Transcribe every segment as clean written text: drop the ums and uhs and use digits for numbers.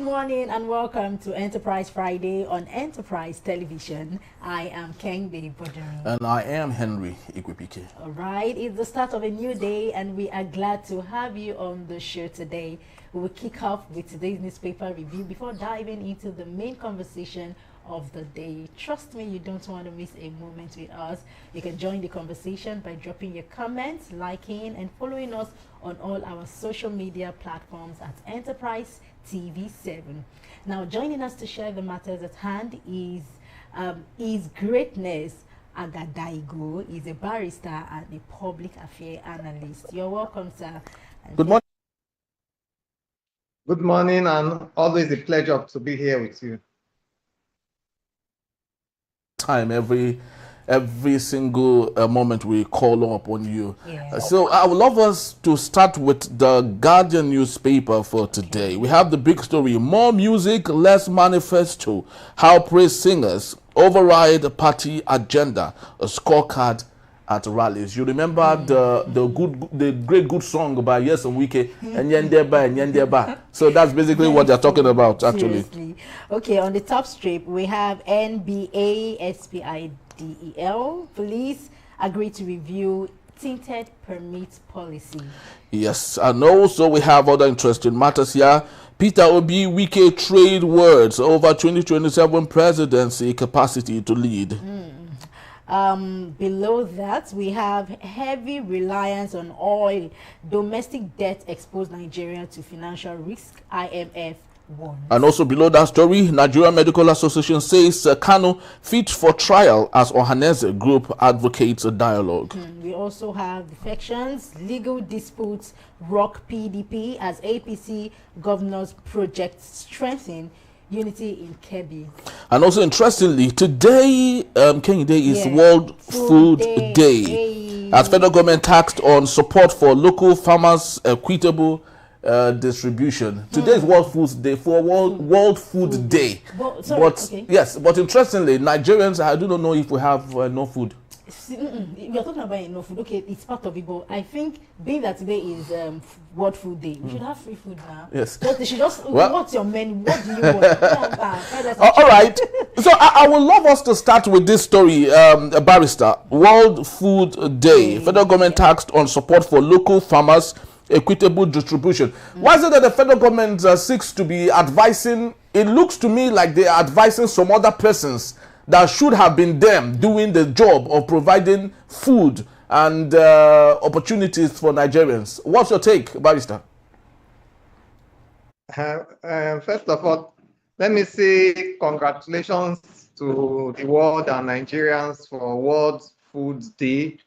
morning and welcome to Enterprise Friday on Enterprise Television. I am Kengbe Bodari. And I am Henry Ikwipike. All right, it's the start of a new day and we are glad to have you on the show today. We will kick off with today's newspaper review before diving into the main conversation of the day. Trust me, you don't want to miss a moment with us. You can join the conversation by dropping your comments, liking, and following us on all our social media platforms at Enterprise TV 7. Now, joining us to share the matters at hand is Greatness Agadaigo. Is a barrister and a public affairs analyst. You're welcome, sir. Good morning. Good morning, and always a pleasure to be here with you. Time every single moment we call up on you. Yeah. So I would love us to start with the Guardian newspaper for today. We have the big story: more music, less manifesto. How praise singers override party agenda. A scorecard at rallies. You remember the great good song by Yes and Wike and Yendeba and Yendeba. So that's basically what they're talking about, actually. Seriously. Okay, on the top strip we have NBA SPIDEL. Police agree to review tinted permit policy. Yes, and also we have other interesting matters here. Peter Obi, Wike trade words over 2027 presidency capacity to lead. Below that, we have heavy reliance on oil. Domestic debt exposed Nigeria to financial risk. IMF warns. And also below that story, Nigerian Medical Association says Kano fit for trial as Ohaneze Group advocates a dialogue. We also have defections, legal disputes, rock PDP as APC governors project strengthen unity in Kebbi. And also interestingly, today, Day is World Food Day. Hey. As federal government taxed on support for local farmers' equitable distribution. Today is World Food Day for World Food Day. But interestingly, Nigerians, I do not know if we have no food. We are talking about enough food. Okay, it's part of it, but I think being that today is World Food Day, we should have free food now. Yes. They should just, what's your menu? What do you want? All right. So I would love us to start with this story, barrister. World Food Day. Federal government taxed on support for local farmers' equitable distribution. Why is it that the federal government seeks to be advising? It looks to me like they are advising some other persons that should have been them doing the job of providing food and opportunities for Nigerians. What's your take, barrister? First of all, let me say congratulations to the world and Nigerians for World Food Day.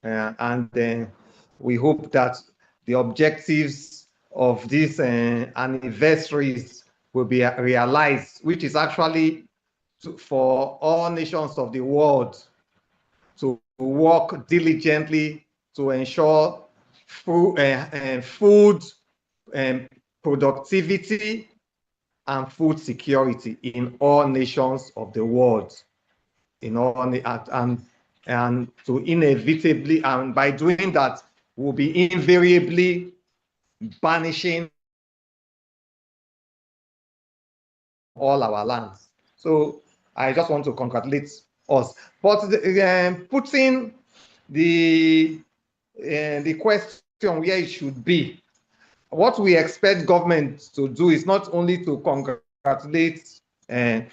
And we hope that the objectives of these anniversaries will be realized, which is actually for all nations of the world to work diligently to ensure food productivity and food security in all nations of the world. And to inevitably, and by doing that, we'll be invariably banishing all our lands. So I just want to congratulate us. But putting the question where it should be, what we expect government to do is not only to congratulate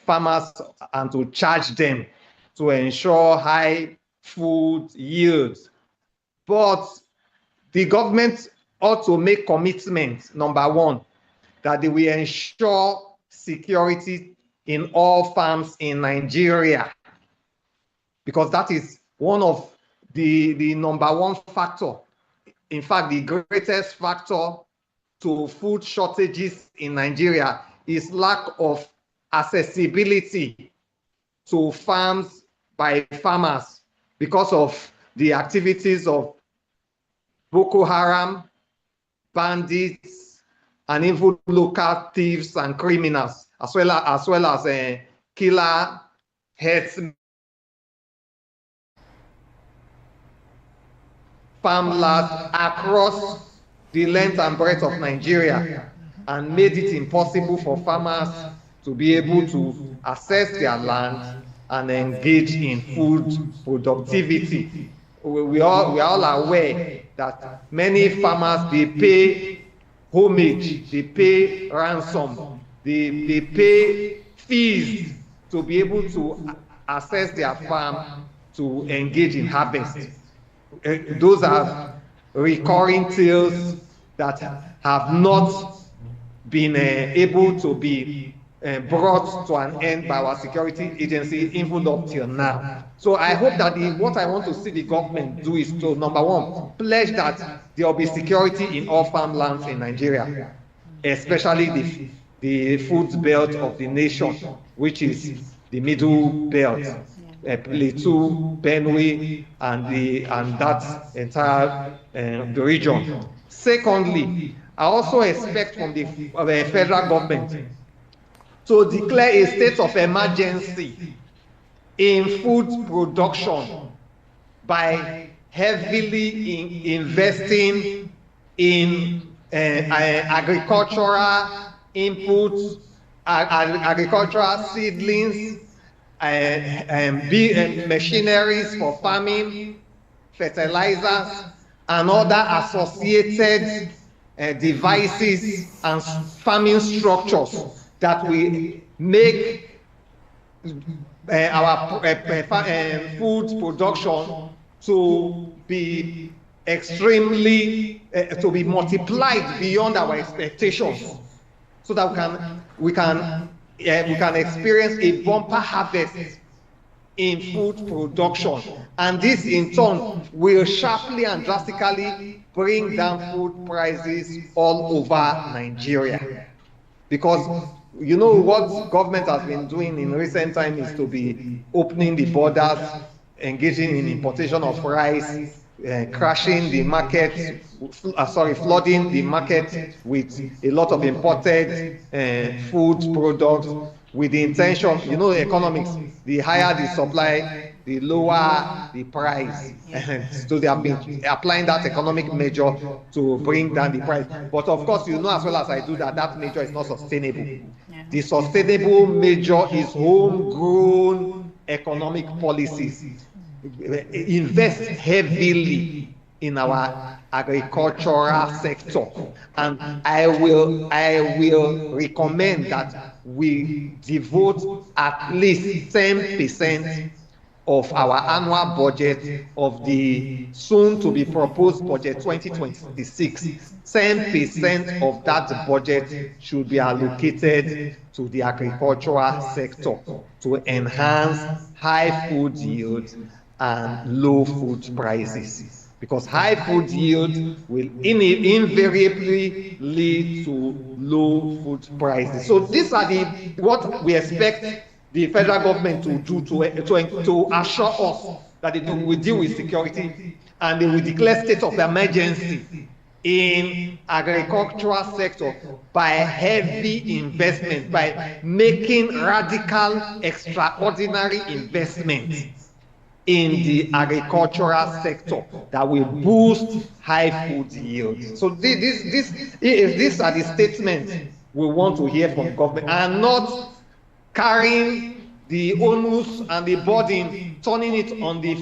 farmers and to charge them to ensure high food yields, but the government ought to make commitments, number one, that they will ensure security in all farms in Nigeria, because that is one of the number one factor. In fact, the greatest factor to food shortages in Nigeria is lack of accessibility to farms by farmers because of the activities of Boko Haram, bandits, and even local thieves and criminals, as well as killer herdsmen, farmlands across the length and breadth of Nigeria. and made it impossible for farmers to be able to access their land and engage in food productivity. We are all aware that many farmers, they pay homage, they pay ransom, they pay fees to be able to access their farm to engage in harvest. Those are recurring tales that have not been able to be brought to an end by our security agency even up till now. So I hope that what I want to see the government do is to, number one, pledge that there will be security in all farmlands in Nigeria, especially the food belt of the nation, which is the middle belt, Plateau, Benue, and that entire the region. Secondly, I also expect from the federal government to declare a state of emergency in food production by heavily investing in agricultural inputs, agricultural seedlings, machineries for farming, fertilizers, and other associated devices and farming structures that will make our food production to be extremely to be multiplied beyond our expectations, so that we can experience a bumper harvest in food production, and this in turn will sharply and drastically bring down food prices all over Nigeria. Because you know what government has been doing in recent time is to be opening the borders, engaging in importation of rice, crashing the market, flooding the market with a lot of imported food products, with the intention, you know, economics, the higher the supply, the lower the price. So they have been applying that economic measure to bring down the price. But of course, you know as well as I do that that measure is not sustainable. Yeah. The sustainable measure is homegrown economic policies. Invest heavily in our agricultural sector, and I will recommend that we devote at least 10% of our annual budget of the soon to be proposed budget 2026. 10% of that budget should be allocated to the agricultural sector to enhance high food yield and low food prices. Because high food yield will invariably lead to low food prices. So these are what we expect the federal government to do to assure us that they will deal with security, and they will declare state of emergency in agricultural sector by heavy investment, by making radical, extraordinary investments in the agricultural sector that will boost high food yield. So these are the statements we want to hear from government, and not carrying the onus and the burden, turning it on the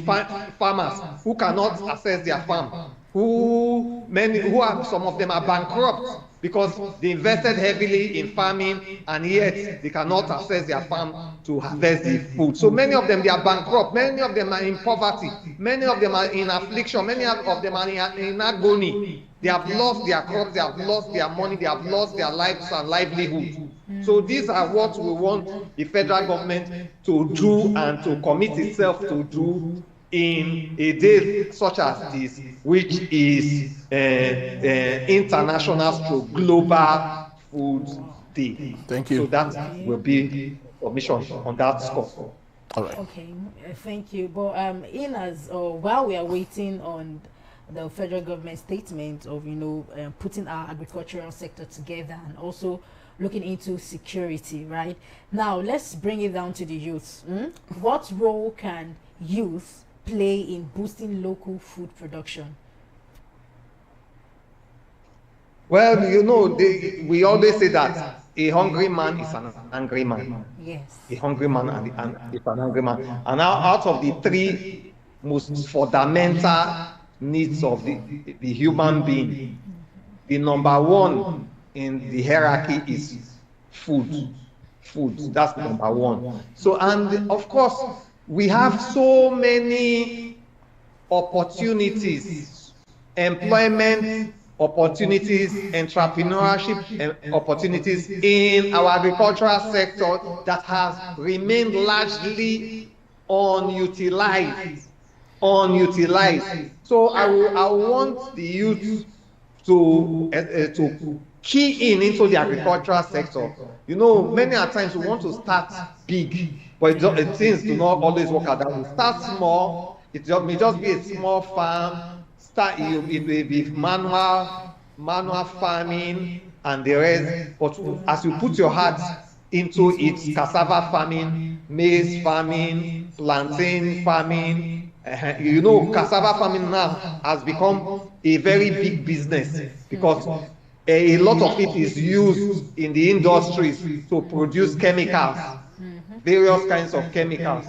farmers who cannot access their farm, some of them are bankrupt because they invested heavily in farming, and yet they cannot access their farm to harvest the food. So many of them, they are bankrupt, many of them are in poverty, many of them are in affliction, many of them are in agony. They have lost their crops, they have lost their money, they have lost their lives and livelihood. So these are what we want the federal government to do and to commit itself to do in a day such as this, which is international / global food day. Thank you. So that will be omission on that score. All right. Okay, thank you. But while we are waiting on the federal government statement of putting our agricultural sector together and also looking into security, right? Now let's bring it down to the youth. What role can youth play in boosting local food production? Well, you know, we always say that a hungry man is an angry man. Yes. A hungry man is an angry man. And now, out of the three most fundamental needs of the human being, the number one in the hierarchy is food. Food, that's number one. So, and of course, we have so many opportunities, employment opportunities, entrepreneurship opportunities in our agricultural sector that has remained largely unutilized. So I want the youth to key into the agricultural sector. You know, many a times we want to start big, but things do not always work out that way. Start small. It may just be a small farm. It may be manual farming and the rest. But as you put your heart into it, cassava farming, maize farming, plantain farming, you know, cassava farming now has become a very big business because a lot of it is used in the industries to produce chemicals, various kinds of chemicals.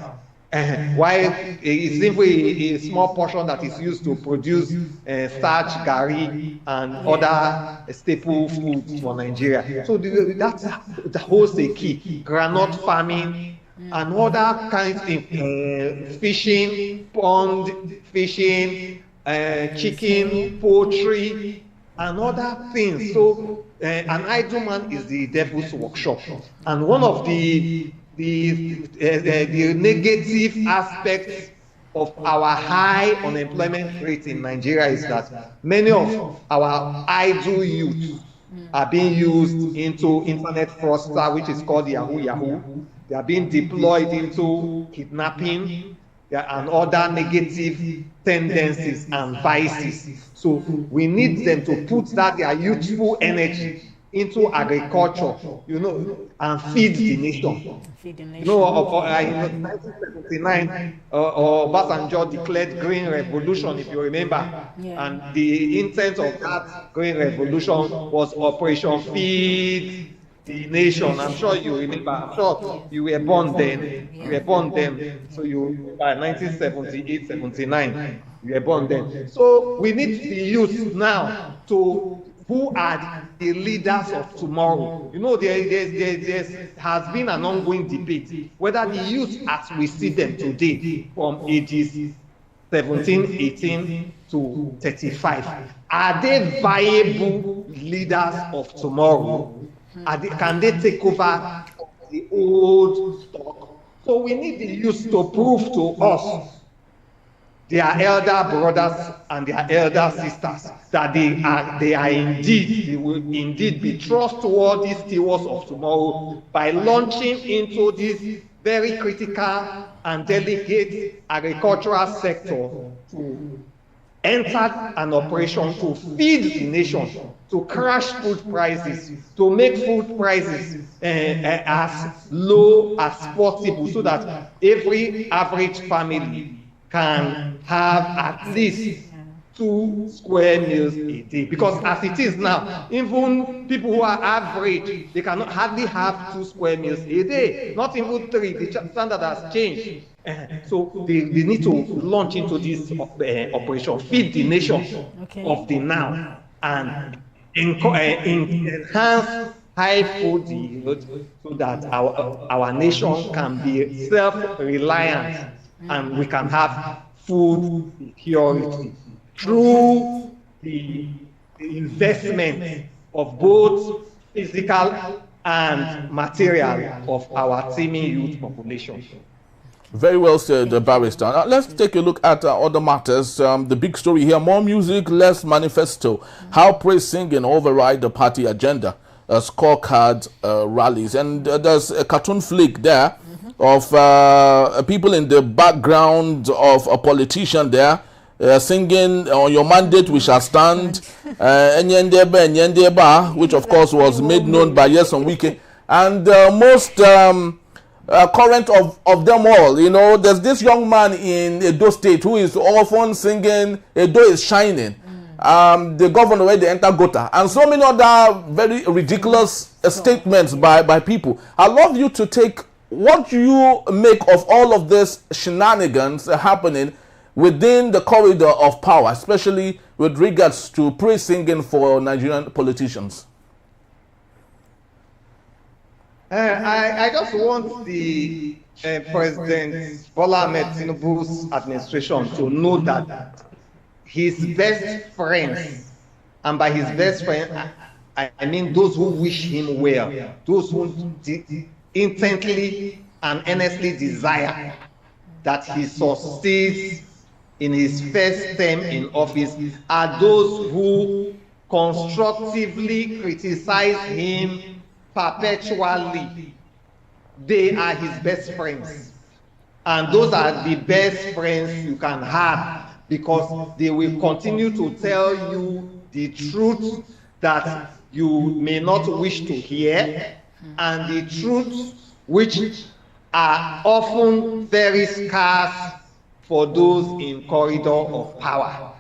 While it's simply a small portion that is used to produce starch, gari, and other staple foods for Nigeria. So that holds the key. Granite farming and other kinds of fishing, pond fishing, chicken, poultry, and other things. So an idle man is the devil's workshop. And one of the negative aspects of our high unemployment rate in Nigeria is that many of our idle youth are being used into internet fraudster, which is called Yahoo. They are being deployed into kidnapping and other negative tendencies and vices. So we need them to put their youthful energy into agriculture, you know, and feed the nation. You know, in 1979, Obasanjo declared Green Revolution, if you remember. Yeah. And the intent of that Green Revolution was Operation Feed the Nation. I'm sure you remember. I'm sure you were born then. You were born then. So you, by 1978, 79, you were born then. So we need the youth now to who are the leaders of tomorrow. You know, there has been an ongoing debate whether the youth as we see them today from ages 17, 18 to 35, are they viable leaders of tomorrow? Can they take over the old stock? So we need the youth to prove to us, their elder brothers and their elder sisters, that they will indeed be trustworthy stewards of tomorrow by launching into this very critical and delicate agricultural sector to enter an operation to feed the nation, to crash food prices, to make food prices as low as possible so that every average family can have at least 2 square meals a day. Because as it is now, even people who are average, they cannot hardly have 2 square meals a day, not even 3. The standard has changed. So they need to launch into this operation, feed the nation of the now, and enhance high food yield so that our nation can be self-reliant and we can have food security through the investment of both physical and material of our teeming youth population. Very well said, Barrister. Now, let's take a look at other matters. The big story here: more music, less manifesto. How praise singing override the party agenda. Scorecard rallies, and there's a cartoon flick there of people in the background of a politician there singing "On Your Mandate We Shall Stand," Enyendeba, Enyendeba, which of course was made known by Nyesom Wike, and most current of them all. You know, there's this young man in Edo State who is often singing "Edo is Shining," the governor where they enter Gota, and so many other very ridiculous statements by people. I'd love you to take what you make of all of this shenanigans happening within the corridor of power, especially with regards to praise singing for Nigerian politicians. I just want the President Bola Ahmed Tinubu's administration to know that his best friends, and by his best friend, I mean those who wish him well, those who intently and earnestly desire that he succeeds in his first term in office, are those who constructively criticize him perpetually. They are his best friends, and those are the best friends you can have, because they will continue to tell you the truth that you may not wish to hear, and the truths which are often very scarce for those in corridor of power.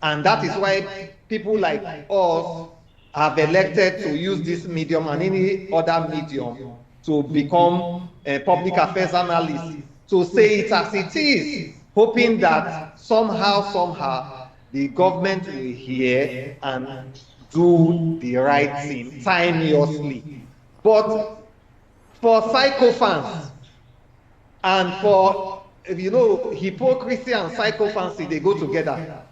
And that is why people like us have elected to use this medium and any other medium to become public affairs analysts, to say it as it is, hoping that somehow the government will hear and do the right thing timeously. But for sycophants and for, hypocrisy and sycophancy, they go together.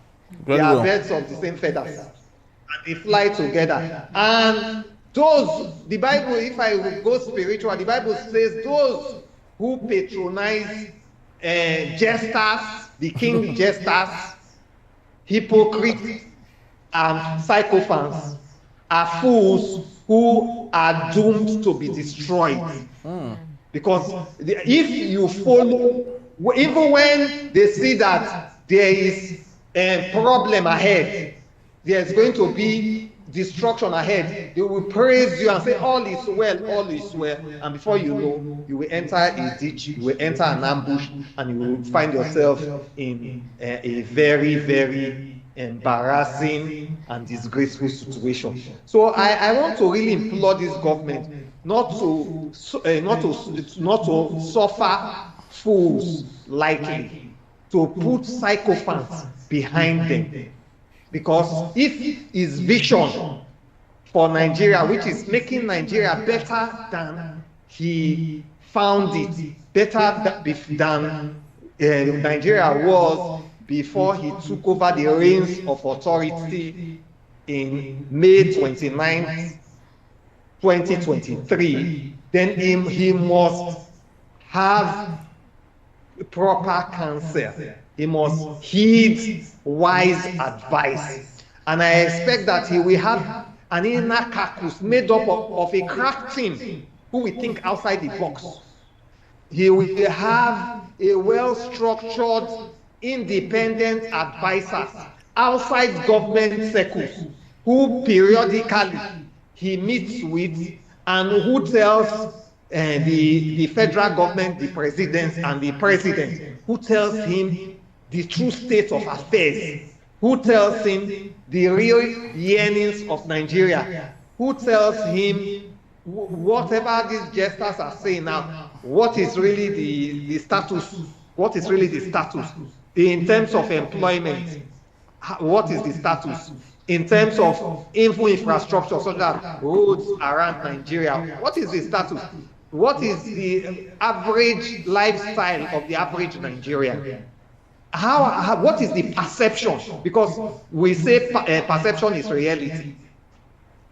They are birds of the same feathers, and they fly together. And those, the Bible, if I go spiritual, the Bible says those who patronize jesters, the king jesters, hypocrites, and sycophants are fools who are doomed to be destroyed. Because if you follow, even when they see that there is a problem ahead, there's going to be destruction ahead, they will praise you and say all is well, all is well, and before you know, you will enter a ditch, you will enter an ambush, and you will find yourself in a very, very embarrassing and disgraceful situation. So I want to really implore this government not to suffer fools lightly, to put sycophants behind them. Because if his vision for Nigeria, which is making Nigeria better than he found it, better than Nigeria was before he took over the reins of authority in May 29th, 2023, then he must have proper counsel. He must heed wise advice. And I expect that he will have an inner caucus made up of a crack team who will think outside the box. He will have a well-structured, independent advisors outside government circles who periodically he meets with and who tells the federal government, the president, and the president, who tells him the true state of affairs, who tells him the real yearnings of Nigeria, who tells him whatever these jesters are saying now, what is really the status, what is really the status in terms of employment, what is the status in terms of infrastructure, such as roads around Nigeria, what is the status, what is the average lifestyle of the average Nigerian? What is the perception? Because we say perception is reality.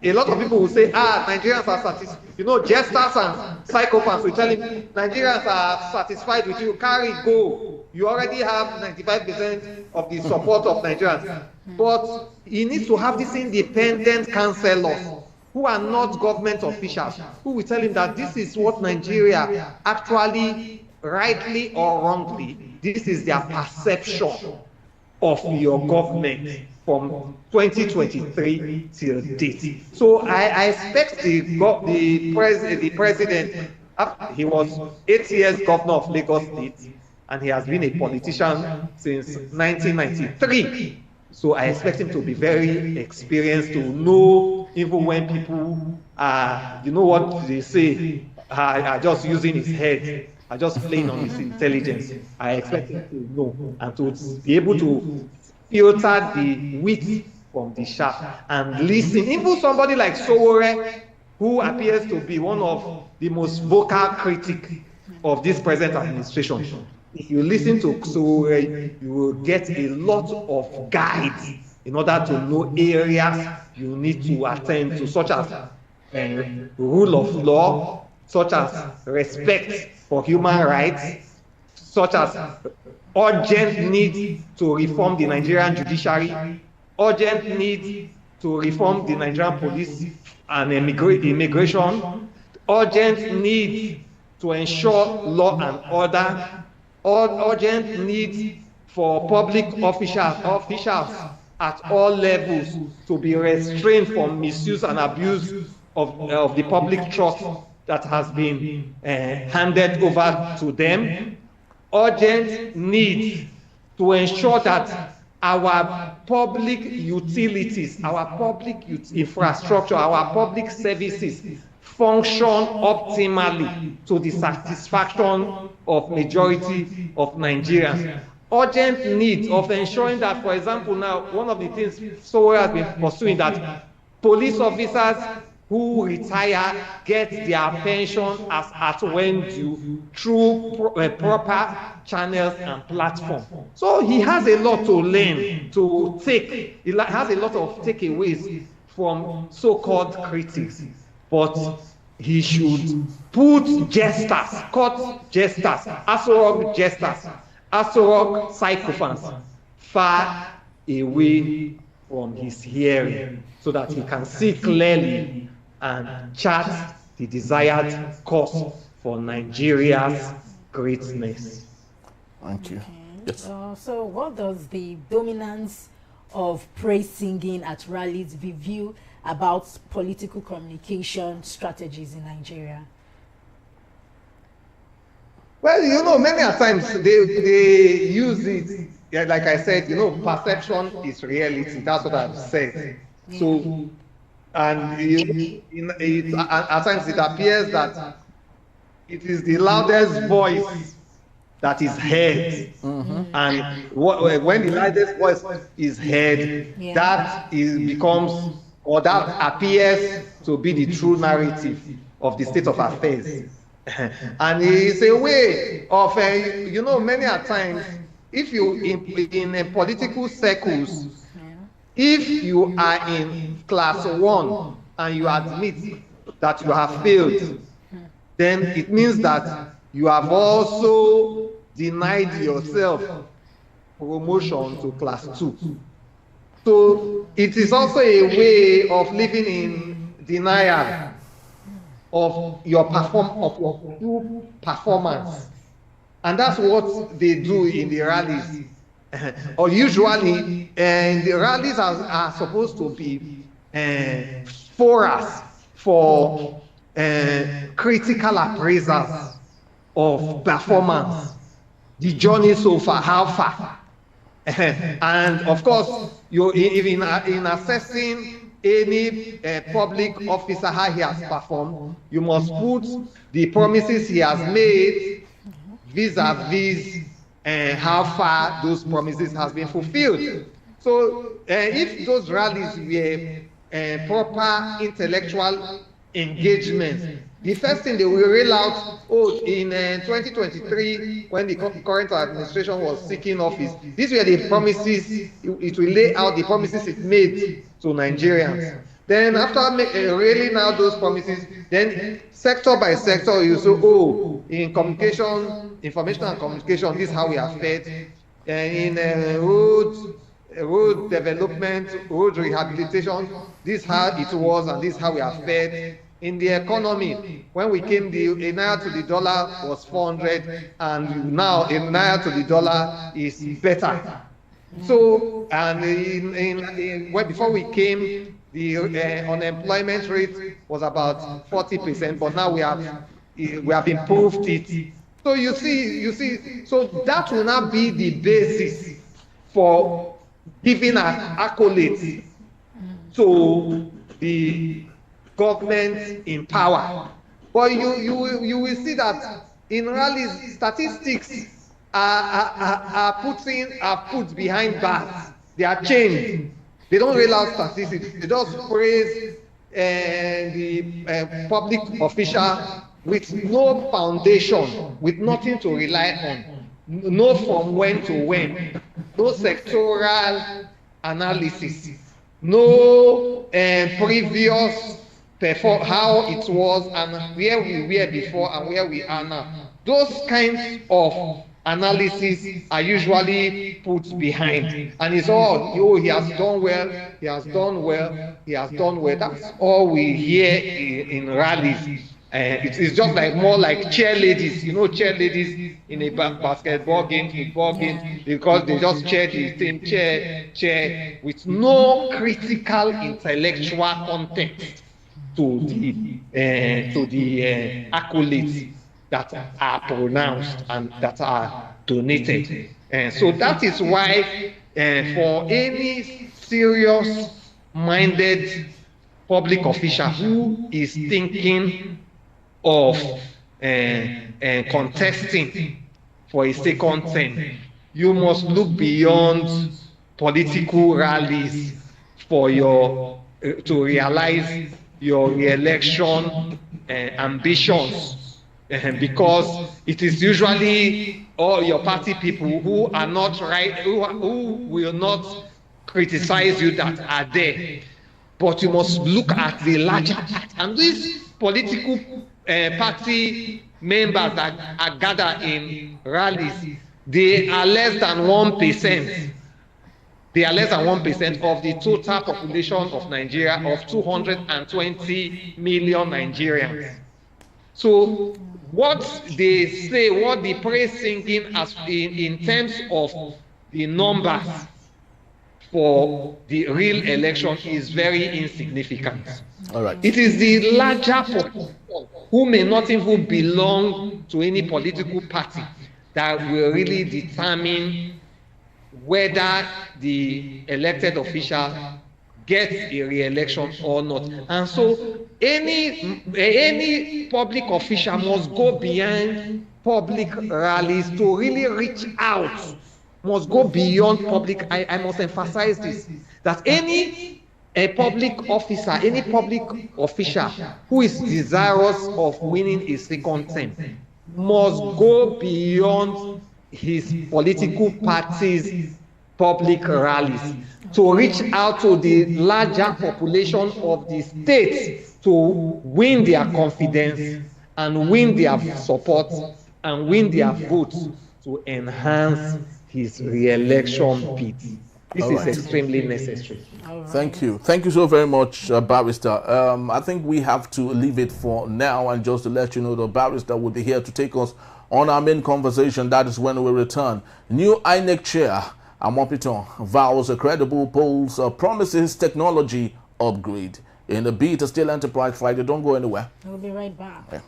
A lot of people will say, Nigerians are satisfied. Jesters and psychopaths will tell him, Nigerians are satisfied with you, carry, go. You already have 95% of the support of Nigerians. But he needs to have these independent counselors who are not government officials, who will tell him that this is what Nigeria actually, rightly or wrongly, this is their perception of your government from 2023 till date. So I expect the president, he was 8 years governor of Lagos State, and he has been a politician since 1993. So I expect him to be very experienced, to know even when people are, you know what they say, are just using his head, are just playing on his intelligence. I expect him to know and to be able to filter the wheat from the chaff and listen. Even somebody like Sowore, who appears to be one of the most vocal critics of this present administration. If you listen to Sowore, you will get a lot of guides in order to know areas you need to attend to, such as rule of law, such as respect for human rights, such as urgent need to reform the Nigerian judiciary, urgent need to reform the Nigerian police and immigration, urgent need to ensure law and order, urgent need for public officials at all levels to be restrained from misuse and abuse of the public trust that has been handed over to them, urgent need to ensure that our public utilities, our public infrastructure, our public services function optimally to the satisfaction of majority of Nigerians. Urgent need of ensuring that, for example, now one of the things Sowore has been pursuing, that police officers who retire get their pension as at when due through proper channels and platforms. So he has a lot to learn, to take. He has a lot of takeaways from so-called critics, but he should put jesters, court jesters, Asorok jesters, Asorok sycophants far away from his hearing, so that he can see clearly and chart the desired course for Nigeria's greatness. Thank you. Okay. Yes. So what does the dominance of praise singing at rallies reveal about political communication strategies in Nigeria? Well, you know, many a times they use it, yeah, like I said, you know, perception is reality. That's what I've said. Yeah. So, and at times it appears that it is the loudest voice that is heard. And when the loudest voice is heard, Yeah. that becomes, or that appears to be the true narrative of the state of affairs. And it's a way of, you know, many a times, if you, in political circles, if you are in class 1 and you admit that you have failed, then it means that you have also denied yourself promotion to class 2. So it is also a way of living in denial of your performance. And that's what they do in the rallies. Or usually, the rallies are supposed to be forums for critical appraisals of performance, the journey so far, how far. And of course, in assessing any public officer how he has performed, you must put the promises he has made vis-a-vis how far those promises has been fulfilled. So if those rallies were proper intellectual engagement, the first thing they will reel out, in 2023, when the current administration was seeking office, these were the promises, it will lay out the promises it made to Nigerians. Then after reeling out those promises, then sector by sector, you say, in communication, information and communication, this is how we are fed. In road development, road rehabilitation, this is how it was and this is how we are fed. In the economy, when we came, the naira to the dollar was 400, and now a naira to the dollar is better. So, and before we came, the unemployment rate was about 40%, but now we have improved it. So you see, so that will now be the basis for giving accolades to the government in power. But you will see that in rallies, statistics are put behind bars. They are chained. They don't read out statistics. They just praise the public official with no foundation, with nothing to rely on, no from when to when, no sectoral analysis, no previous how it was and where we were before and where we are now. Those kinds of analysis are usually put behind, and it's all, oh, he has done well, he has done well, he has done well. That's all we hear in rallies. It's just like more like cheerleaders, you know, cheerleaders in a basketball game, football game, because they just cheer the same cheer with no critical intellectual context to the accolades that are pronounced and that are donated. So that is why for any serious-minded public official who is thinking of contesting for a second term, you must look beyond political rallies for your to realize your re-election ambitions, because it is usually all your party people who are not right, who will not criticize you, that are there. But you must look at the larger part. And these political party members that are gathered in rallies, they are less than 1%. They are less than 1% of the total population of Nigeria, of 220 million Nigerians. So what they say, what the praise singing as in terms of the numbers for the real election is very insignificant. All right. It is the larger population who may not even belong to any political party that will really determine whether the elected official gets a re-election or not. And so any public official must go beyond public rallies to really reach out, must go beyond public. I must emphasize this, that any public officer, any public official who is desirous of winning a second term must go beyond his political party's public rallies to reach out to the larger population of the state to win their confidence and win their support and win their votes to enhance his re-election bid. This is extremely necessary. Thank you. Thank you so very much, Barrister. I think we have to leave it for now, and just to let you know, the Barrister will be here to take us on our main conversation. That is when we return. New INEC Chair Amupitan vows a credible polls, promises technology upgrade in the bid to Still Enterprise Friday. Don't go anywhere. We'll be right back. Yeah.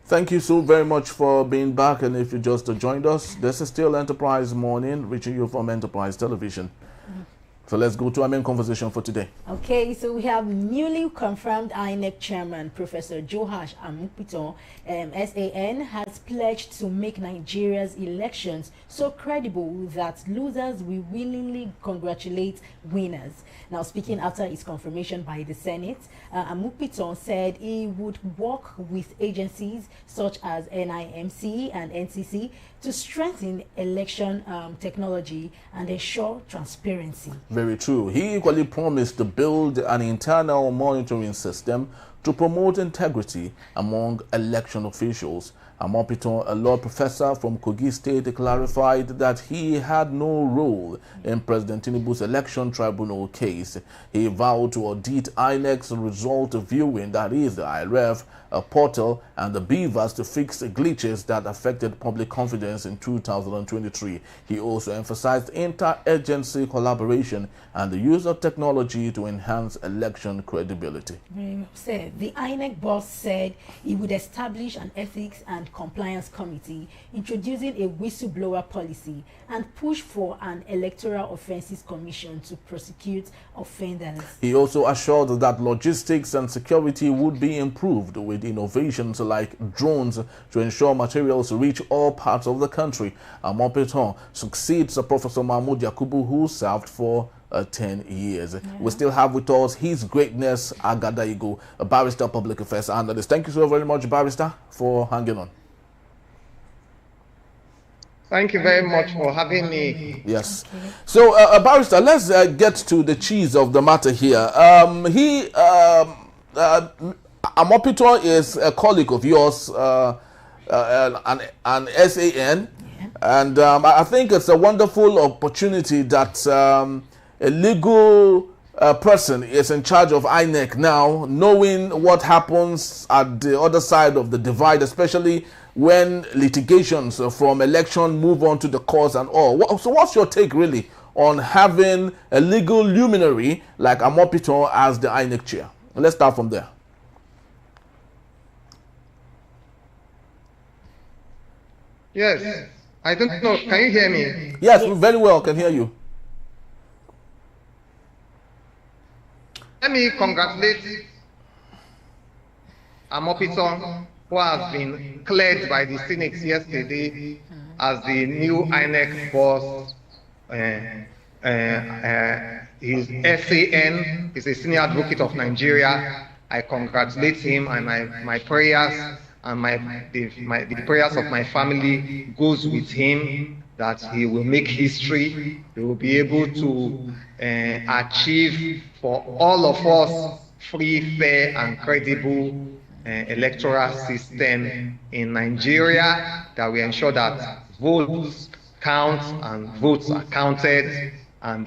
Thank you so very much for being back, and if you just joined us, this is Still Enterprise Morning, reaching you from Enterprise Television. So let's go to our main conversation for today. Okay, so we have newly confirmed INEC Chairman, Professor Joash Amupitan, SAN, has pledged to make Nigeria's elections so credible that losers will willingly congratulate winners. Now, speaking after its confirmation by the Senate, Amupitan said he would work with agencies such as NIMC and NCC to strengthen election technology and ensure transparency. Very true. He equally promised to build an internal monitoring system to promote integrity among election officials. Amupitan, a law professor from Kogi State, clarified that he had no role in President Tinubu's election tribunal case. He vowed to audit INEC's result viewing, that is the IReV, a portal, and the BVAS to fix glitches that affected public confidence in 2023. He also emphasized inter-agency collaboration and the use of technology to enhance election credibility. Very well said. The INEC boss said he would establish an ethics and compliance committee, introducing a whistleblower policy, and push for an electoral offences commission to prosecute offenders. He also assured that logistics and security would be improved with innovations like drones to ensure materials reach all parts of the country. Amupitan succeeds Professor Mahmoud Yakubu, who served for 10 years. We still have with us His Greatness Agadaigo, a barrister, public affairs analyst. Thank you so very much, barrister, for hanging on. Thank you very much for having me. Yes. So, barrister, let's get to the cheese of the matter here. Amupitan is a colleague of yours, an SAN, and I think it's a wonderful opportunity that a legal person is in charge of INEC now, knowing what happens at the other side of the divide, especially when litigations from election move on to the courts and all. So what's your take really on having a legal luminary like Amupitan as the INEC chair? Let's start from there. Yes. I don't know. Can you hear me? Yes, very well. Can hear you. Let me congratulate Amupitan, who has been cleared by the Senate yesterday as the new INEC boss. His SAN is a senior advocate of Nigeria. I congratulate him, and my prayers and the prayers of my family goes with him, that he will make history. He will be able to achieve for all of us free, fair, and credible electoral system in Nigeria, that we ensure that votes count and votes are counted, and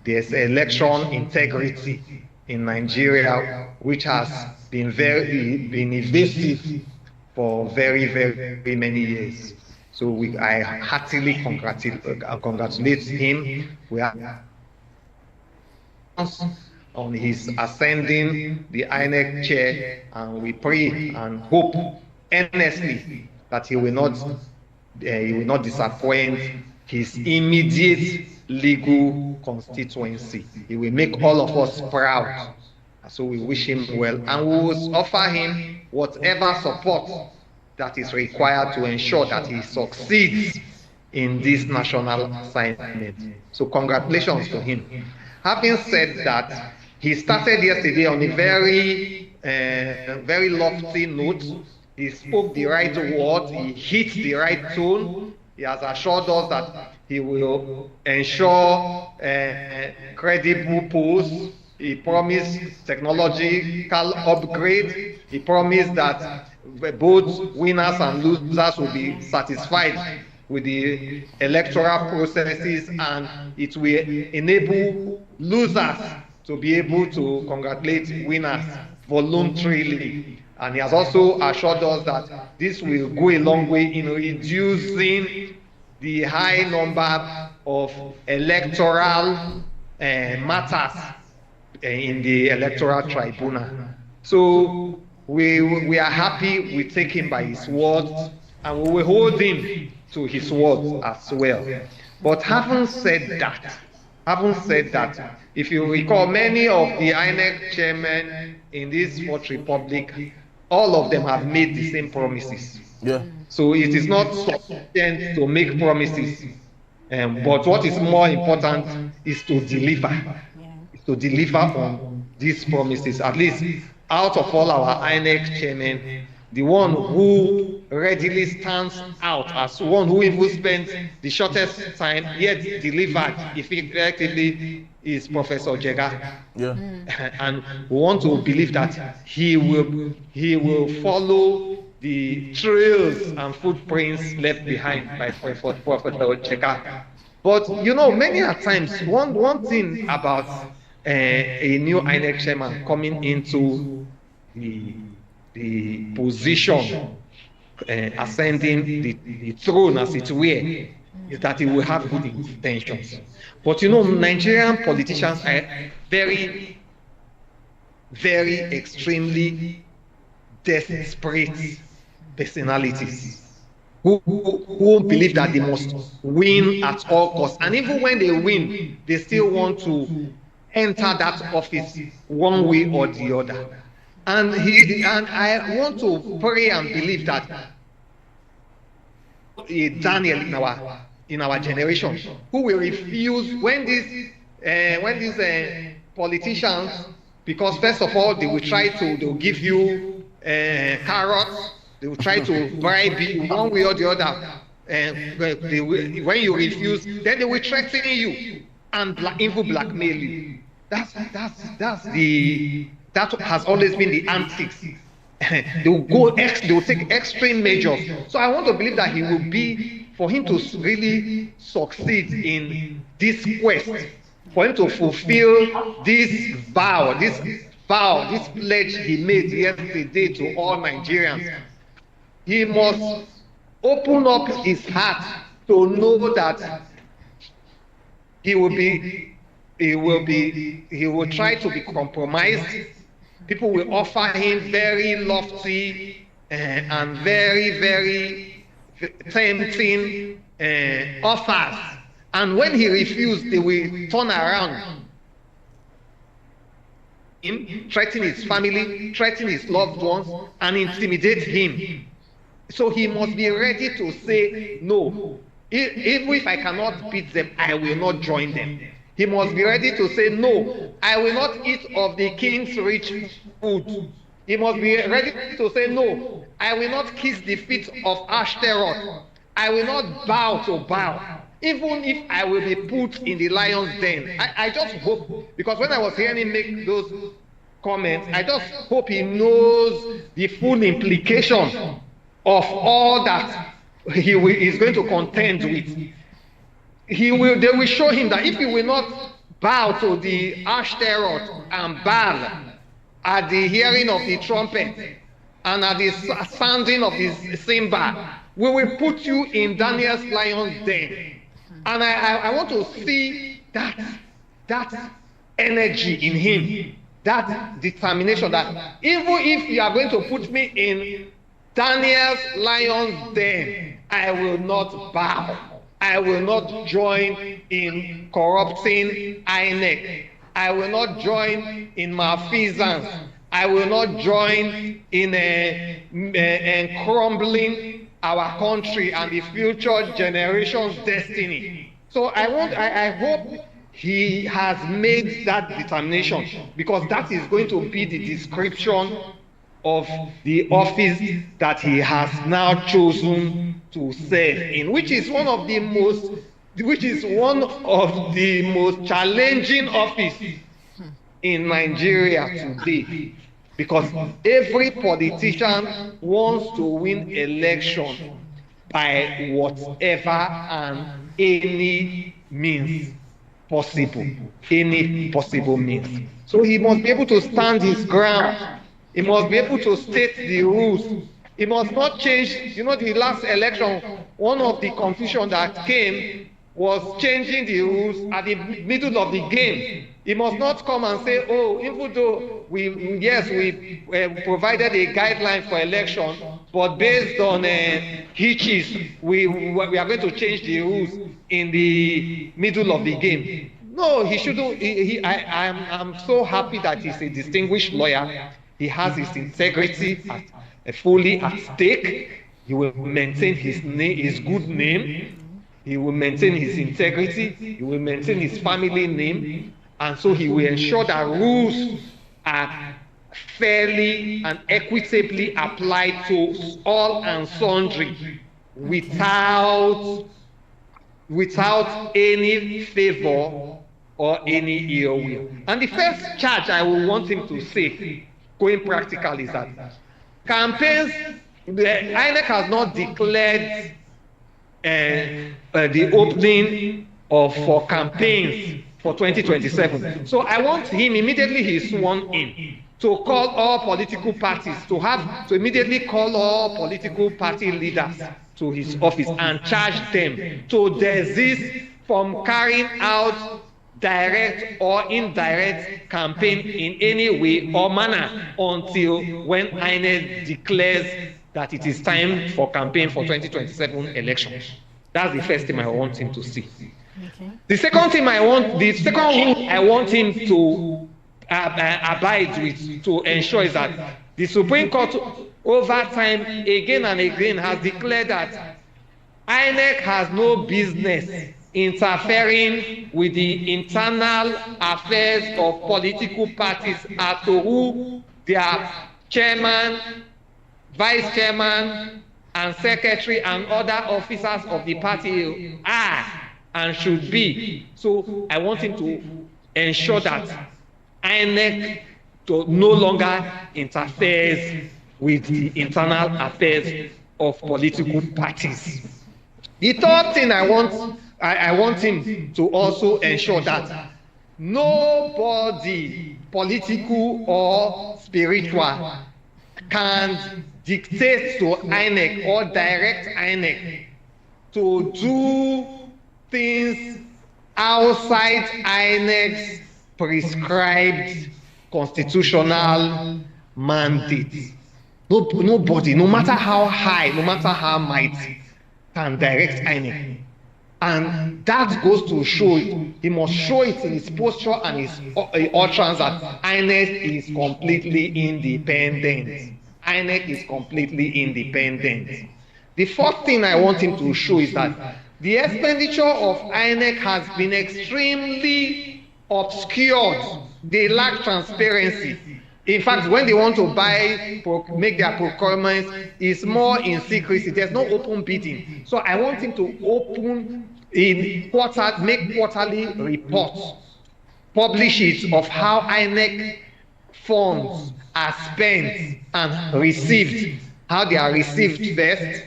there's election integrity in Nigeria, which has been evasive for very, very many years. So I heartily congratulate him. We are on his ascending the INEC chair, and we pray and hope earnestly that he will not disappoint his immediate legal constituency. He will make all of us proud. So we wish him well, and we will offer him whatever support that is required to ensure that he succeeds in this national assignment. So congratulations to him. Having said that, he started yesterday on a very lofty note. He spoke the right words, he hit the right tone. He has assured us that he will ensure credible polls. He promised technological upgrade. He promised that both winners and losers will be satisfied with the electoral processes, and it will enable losers to be able to congratulate winners voluntarily. And he has also assured us that this will go a long way in reducing the high number of electoral matters in the electoral tribunal. So we are happy, we take him by his word, and we will hold him to his word as well. But having said that, if you recall, many of the INEC chairmen in this Fourth Republic, all of them have made the same promises. Yeah. So it is not sufficient to make promises, but what is more important is to deliver. To deliver on these promises. At least out of all our INEC chairmen, the one who readily stands out as one who even spent the shortest time yet delivered effectively is Professor Jega. Yeah. And we want to believe that he will follow the trails and footprints left behind by Professor Jega. But you know, many a times, one thing about a new INEC chairman coming into the position, ascending the throne, as it were, is that he will have good intentions. But you know, Nigerian politicians are very, very extremely desperate personalities who believe that they must win at all costs. And even when they win, they still want to enter that office one way or the other. And I want to pray and believe that Daniel in our generation, who will refuse when these politicians, because first of all they will give you carrots, they will try to bribe you one way or the other, and when you refuse, then they will threaten you and even blackmail you. That has always been the antics. They will take extreme measures. So I want to believe that he will be, for him to really succeed in this quest, for him to fulfill this vow, this pledge he made yesterday to all Nigerians. He must open up his heart to know that he will try to be compromised. People will offer him very lofty and very, very tempting offers. And when he refused, they will turn around him, threaten his family, threaten his loved ones, and intimidate him. So he must be ready to say, no, even if I cannot beat them, I will not join them. He must be ready to say, no, I will not eat of the king's rich food. He must be ready to say, no, I will not kiss the feet of Ashtaroth. I will not bow to Baal, even if I will be put in the lion's den. I just hope, because when I was hearing him make those comments, I just hope he knows the full implication of all that he is going to contend with. They will show him that if he will not bow to the Ashtaroth and Baal at the hearing of the trumpet and at the sounding of the cymbal, we will put you in Daniel's lion's den. And I want to see that energy in him, that determination that even if you are going to put me in Daniel's lion's den, I will not bow. I will not join in corrupting INEC. I will not join in malfeasance. I will not join in crumbling our country and the future generation's destiny. So I hope he has made that determination, because that is going to be the description of the office that he has now chosen to serve in, which is one of the most challenging offices in Nigeria today, because every politician wants to win election by whatever and any means possible, any possible means. So he must be able to stand his ground. He must be able to state the rules. He must not change. You know, the last election, one of the confusion that came was changing the rules at the middle of the game. He must not come and say, oh, even though we provided a guideline for election, but based on hitches, we are going to change the rules in the middle of the game. No, he shouldn't. I'm so happy that he's a distinguished lawyer. He has his integrity fully at stake. He will maintain his good name. He will maintain his integrity. He will maintain his family name. And so he will ensure that rules are fairly and equitably applied to all and sundry without any favor or any ill will. And the first charge I will want him to say, going practical, is that campaigns, the INEC has not declared the opening for campaigns for 2027. So I want him, immediately he's sworn in, to call all political parties, to immediately call all political party leaders to his office and charge them to desist from carrying out direct or indirect campaign in any way or manner until when INEC declares that it is time for campaign for 2027 elections. That's the first thing I want him to see. Okay. The second rule I want him to abide with, to ensure, is that the Supreme Court over time again and again has declared that INEC has no business interfering with the internal affairs of political parties as to who their chairman, vice chairman, and secretary and other officers of the party are and should be. So I want him to ensure that INEC no longer interferes with the internal affairs of political parties. The third thing I want him to also ensure that nobody, political or spiritual, can dictate to INEC or direct INEC to do things outside INEC's prescribed constitutional mandate. Nobody, no matter how high, no matter how mighty, can direct INEC. And that goes to show it. He must show it in his posture and his utterance that INEC is completely independent. INEC is completely independent. The fourth thing I want him to show is that the expenditure of INEC has been extremely obscured. They lack transparency. In fact, when they want to make their procurements, it's more in secrecy. There's no open bidding. So I want him to make quarterly reports, publish it of how INEC funds are spent and received, how they are received first,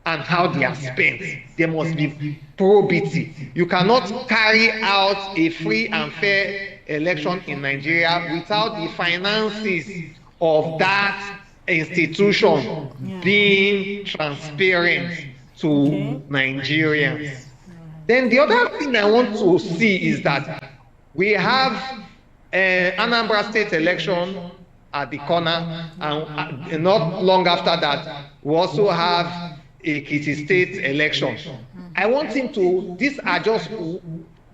and how they are spent. There must be probity. You cannot carry out a free and fair election in Nigeria without the finances of that institution being transparent to Nigerians. Then the other thing I want to see is that we have Anambra State election at the corner, and not long after that, we also have Ekiti State election. I want him to, these are just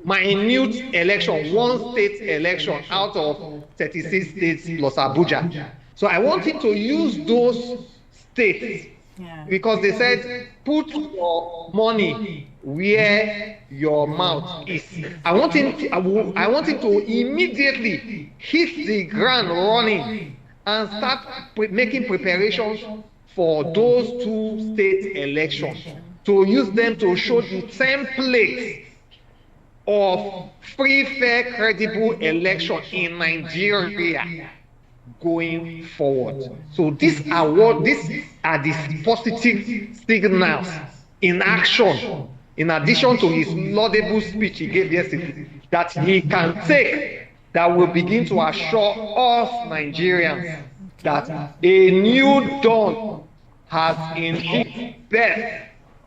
minute election, one state election out of 36 states plus Abuja. So I want him to use those states because they said, put your money where your mouth is. I want him to immediately hit the ground running and start making preparations for those two state elections, to use them to show the template of free, fair, credible election in Nigeria going forward. So these are the positive signals in action, in addition to his laudable speech he gave yesterday, that he can take, that will begin to assure us Nigerians that a new dawn has indeed birth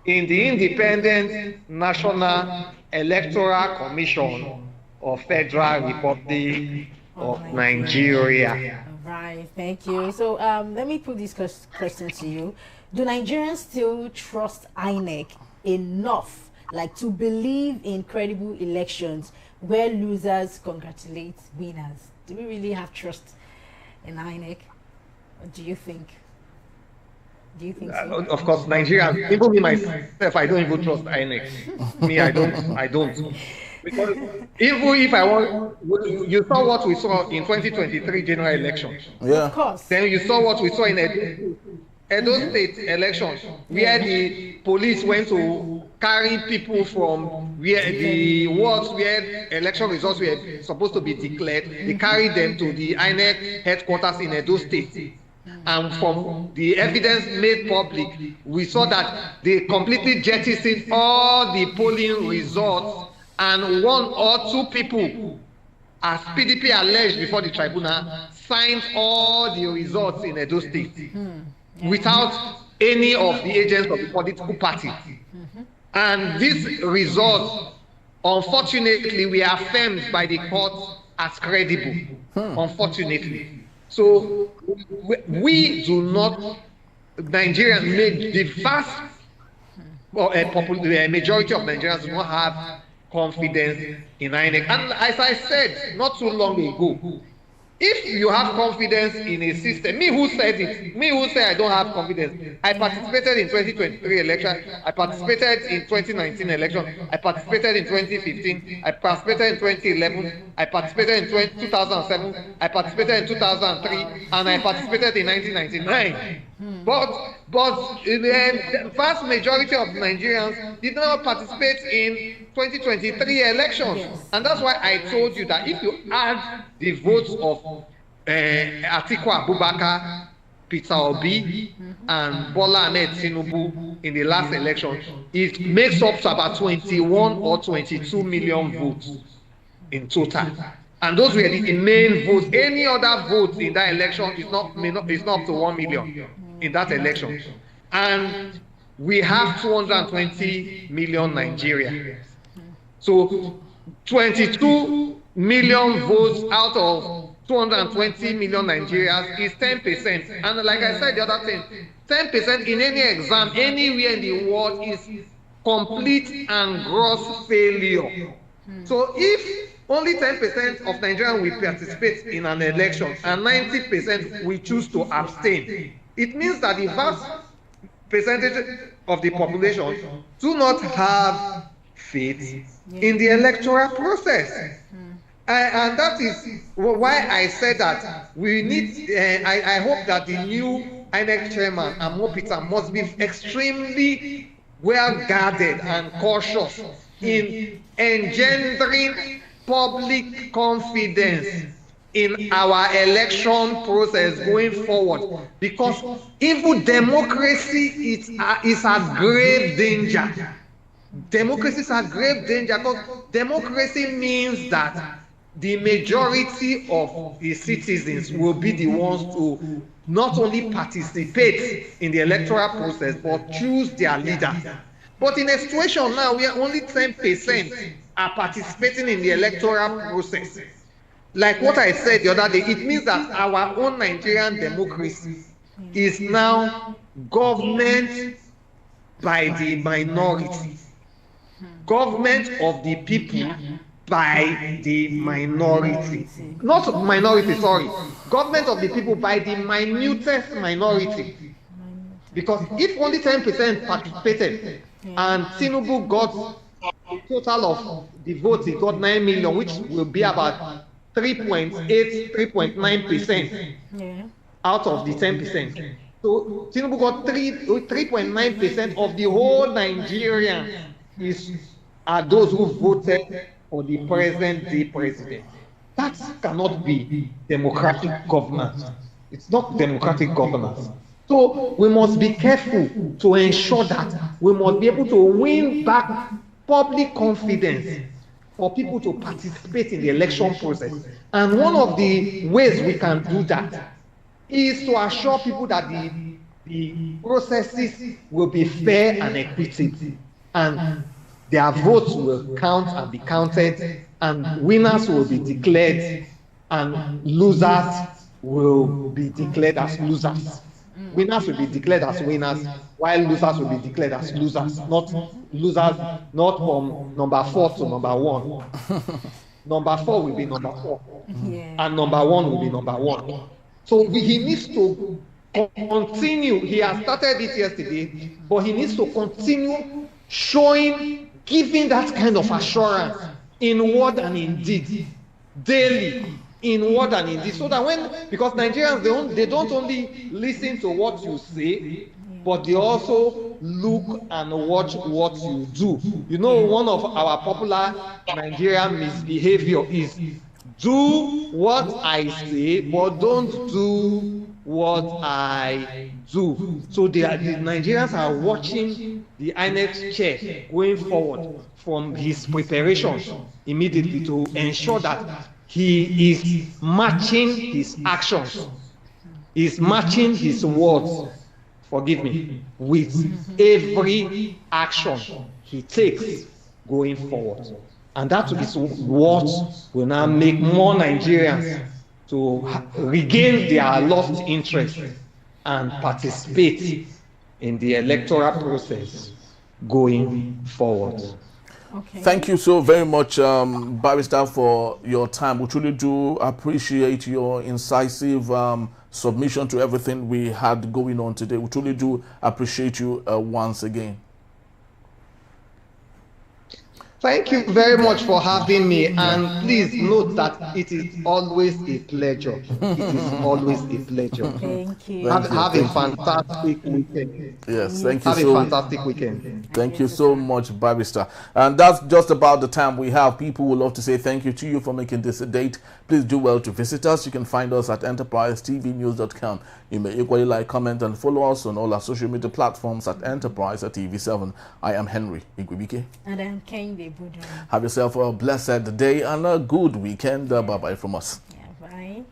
in the Independent National Electoral Commission of Federal Republic of Nigeria. Right, thank you. So let me put this question to you. Do Nigerians still trust INEC enough, like, to believe in credible elections where losers congratulate winners? Do we really have trust in INEC? What do you think? Do you think so? Of course, Nigerians, even me myself, I don't even trust INEC. Me, I don't. Because even if I want, you saw what we saw in 2023 general election. Yeah. Of course. Then you saw what we saw in Edo State election, where the police went to carry people from where the wards where election results were supposed to be declared, they carried them to the INEC headquarters in Edo State. And from the evidence made public, we saw that they completely jettisoned all the polling results, and 1 or 2 people, as PDP alleged before the tribunal, signed all the results in Edo State without any of the agents of the political party. And these results, unfortunately, were affirmed by the court as credible, unfortunately. So we do not, Nigerians, the vast majority of Nigerians do not have confidence in INEC. And as I said not too long ago, if you have confidence in a system, me who said I don't have confidence, I participated in 2023 election, I participated in 2019 election, I participated in 2015, I participated in 2011, I participated in 2007, I participated in 2003, and I participated in 1999. But the vast majority of Nigerians did not participate in 2023 elections. Yes. And that's why I told you that if you add the votes of Atiku Abubakar, Peter Obi, and Bola Ahmed Tinubu in the last election, it makes up to about 21 or 22 million votes in total. And those were the main votes. Any other votes in that election is not up to 1 million in that election. And we have 220 million Nigerians. So 22 million votes out of 220 million Nigerians is 10%. And like I said the other thing, 10% in any exam anywhere in the world is complete and gross failure. So if only 10% of Nigerians will participate in an election and 90% will choose to abstain, it means that the vast percentage of the population do not have faith in the electoral process. And that is why I said that we need, I hope that the new INEC chairman, Amupitan, must be extremely well guarded and cautious in engendering public confidence in our election process going forward, because even democracy is at grave danger. Democracy is at grave danger because democracy means that the majority of the citizens will be the ones to not only participate in the electoral process but choose their leader. But in a situation now where only 10% are participating in the electoral process, like what I said the other day, it means that our own Nigerian democracy is now government by the minority, government of the people by the minority, not minority, sorry, government of the people by the minutest minority. Because if only 10% participated and Tinubu got a total of the votes, he got 9 million, which will be about 3.8, 3.9% out of the 10%. So Tinubu got 3.9% of the whole Nigerians are those who voted for the present-day president. That cannot be democratic governance. It's not democratic governance. So we must be careful to ensure that we must be able to win back public confidence for people to participate in the election process. And one of the ways we can do that is to assure people that the processes will be fair and equitable, and their votes will count and be counted, and winners will be declared, and losers will be declared as losers. Winners will be declared as winners, while losers will be declared as losers, not from number 4 to number 1. Number 4 will be number 4, and number 1 will be number 1. So he needs to continue. He has started it yesterday, but he needs to continue giving that kind of assurance in word and in deed, daily, in word and in deed, so that because Nigerians, they don't only listen to what you say, but they also look and watch what you do. You know, one of our popular Nigerian misbehavior is do what I say, but don't do what I do. So the Nigerians are watching the INEC chair going forward from his preparations immediately to ensure that he is matching his actions, is matching his words, forgive me, with every action he takes going forward. And that is what will now make more Nigerians to regain their lost interest and participate in the electoral process going forward. Okay. Thank you so very much, Barrister, for your time. We truly do appreciate your incisive submission to everything we had going on today. We truly do appreciate you once again. Thank you very much for having me, and please note that it is always a pleasure. It is always a pleasure. Thank you. Have a fantastic weekend. Yes, thank you. Have a fantastic weekend. Thank you so much, Barrister. And that's just about the time we have. People would love to say thank you to you for making this a date. Please do well to visit us. You can find us at enterprisetvnews.com. You may equally like, comment, and follow us on all our social media platforms at Enterprise at TV7. I am Henry Igwibike. And I'm Kende Budon. Have yourself a blessed day and a good weekend. Bye-bye from us. Yeah, bye.